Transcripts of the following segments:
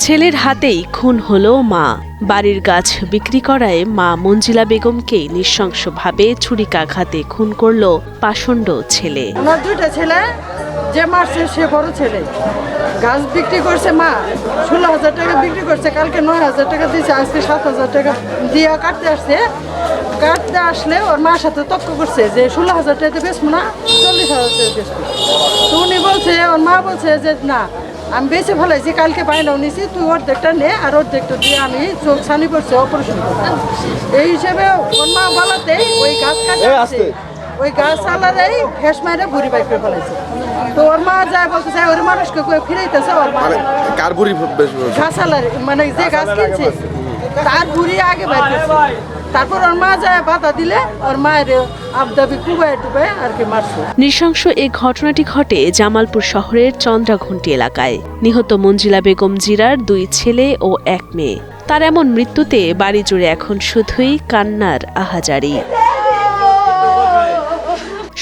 ছেলের হাতেই খুন হলো মা। বাড়ির গাছ বিক্রি করায় মা মঞ্জিলা বেগমকে নৃশংসভাবে ছুরিকাঘাতে খুন করল পাষণ্ড ছেলে। আমার দুইটা ছেলে, যে মারছে সে বড় ছেলে। গাছ বিক্রি করছে মা, 16,000 টাকা বিক্রি করছে, কালকে 9,000 টাকা দিয়েছে, আজকে 7,000 টাকা দিয়ে কাটতে আসছে। কাটতে আসলে ওর মার সাথে তর্ক করছে যে 16,000 টাকাতে বেচবো না, 40,000 টাকা বেচবো। তো উনি বলছে, ওর মা বলছে যে না, আমি বেশি ফেলাইছি, কালকে বাইনাও নিছি, তুই অর্ধেকটা নে, আর অর্ধেকটা দিয়ে আমি চোখ ছানি করছি, অপারেশন করছি। এই হিসেবে ওর মা বলাতে ওই গাছ কাটতে আসছে, ওই গাছ আলাদাই ফেস মাইরে বুড়ি বাইক করে ফেলাইছে। তো ওর মা যায় বলতেছে, ওর মানুষকে ফিরাইতেছে, ওর মা কার বুড়ি গাছ আলার মানে যে গাছ কিনছে তার বুড়ি আগে বাইক করছে। তারপর ওর মা যায় বাধা দিলে ওর মায়ের আবদাবি কুবায় টুবায় আর কি মারছে। নৃশংস এই ঘটনাটি ঘটে জামালপুর শহরের চন্দ্রাঘুন্টি এলাকায়। নিহত মঞ্জিলা বেগম জিরার 2 ছেলে ও 1 মেয়ে। তার এমন মৃত্যুতে বাড়ি জুড়ে এখন শুধুই কান্নার আহাজারি।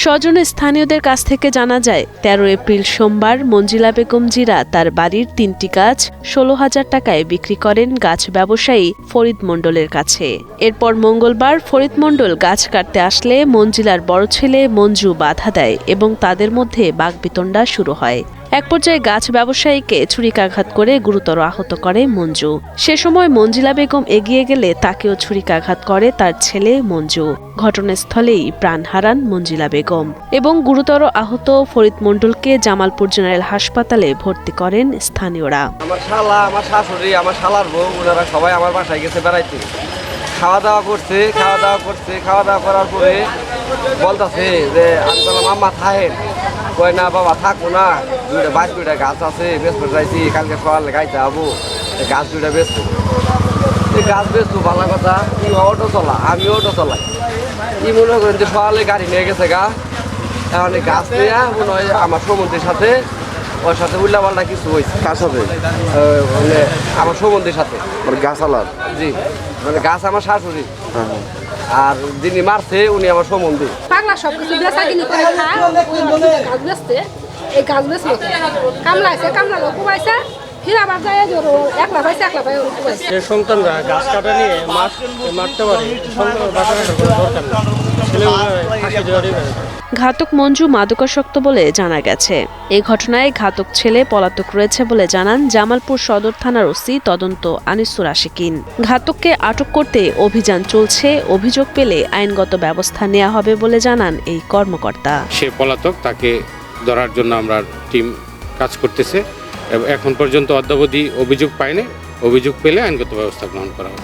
স্বজন স্থানীয়দের কাছ থেকে জানা যায়, 13 এপ্রিল সোমবার মঞ্জিলা বেগম জিরা তার বাড়ির 3টি গাছ 16,000 টাকায় বিক্রি করেন গাছ ব্যবসায়ী ফরিদ মণ্ডলের কাছে। এরপর মঙ্গলবার ফরিদ মণ্ডল গাছ কাটতে আসলে মঞ্জিলার বড় ছেলে মঞ্জু বাধা দেয় এবং তাদের মধ্যে বাকবিতণ্ডা শুরু হয়। এক পর্যায়ে গাছ ব্যবসায়ীকে ছুরিকাঘাত করে গুরুতর আহত করে মঞ্জু। সে সময় মঞ্জিলা বেগম এগিয়ে গেলে তাকেও ছুরিকাঘাত করে তার ছেলে মঞ্জু। ঘটনাস্থলেই প্রাণ হারান মঞ্জিলা বেগম এবং গুরুতর আহত ফরিদ মণ্ডলকে জামালপুর জেনারেল হাসপাতালে ভর্তি করেন স্থানীয়রা। আমার শালা, আমার শাশুড়ি, আমার শালার বউ, ওনারা সবাই আমার বাসায় গেছে বেড়াইতে। খাওয়া দাওয়া করার পরে বলতেছে যে আমি বললাম আম্মা থাকেন, কয় না বাবা থাকবো না, 2টা গাছ আছে বেচতে চাইছি, কালকে সকালে গাইতে যাবো, গাছ 2টা বেচবো। গাছ বেচবো ভালো কথা, অটো চলা, আমি অটো চলাই। কি মনে করেন যে সকালে গাড়ি নিয়ে গেছে গা, এখন গাছ নিয়ে মনে হয় আমার সম্বন্ধের সাথে ওর সাথে উল্লা পাল্টা কিছু হয়েছে। কার সাথে? মানে আমার সম্বন্ধের সাথে, গাছ আলার। জি, মানে গাছ আমার শাশুড়ি, আর যিনি মারছে উনি আমার সম্বন্ধী। পাগলা সব কিছু বেচা কিনি করে খায়, গাছ বেচতে এই গাছ বেচলো কামলাইছে, কামলা কুবাইছে, ফির আবার যায় একলা পাইছে, একলা পাই কুবাইছে। সন্তানরা গাছ কাটা নিয়ে মারতে পারে, সন্তানের বাঁচানোর কোনো দরকার নেই। ঘাতক মঞ্জু মাদকাসক্ত বলে জানা গেছে। এই ঘটনায় ঘাতক ছেলে পলাতক রয়েছে বলে জানান জামালপুর সদর থানার ওসি তদন্ত আনিসুর আশিকিন। ঘাতককে আটক করতে অভিযান চলছে, অভিযোগ পেলে আইনগত ব্যবস্থা নেওয়া হবে বলে জানান এই কর্মকর্তা। সে পলাতক, তাকে ধরার জন্য আমরা টিম কাজ করতেছে। এখন পর্যন্ত অদ্যাবধি অভিযোগ পায়নি, অভিযোগ পেলে আইনগত ব্যবস্থা গ্রহণ করা হবে।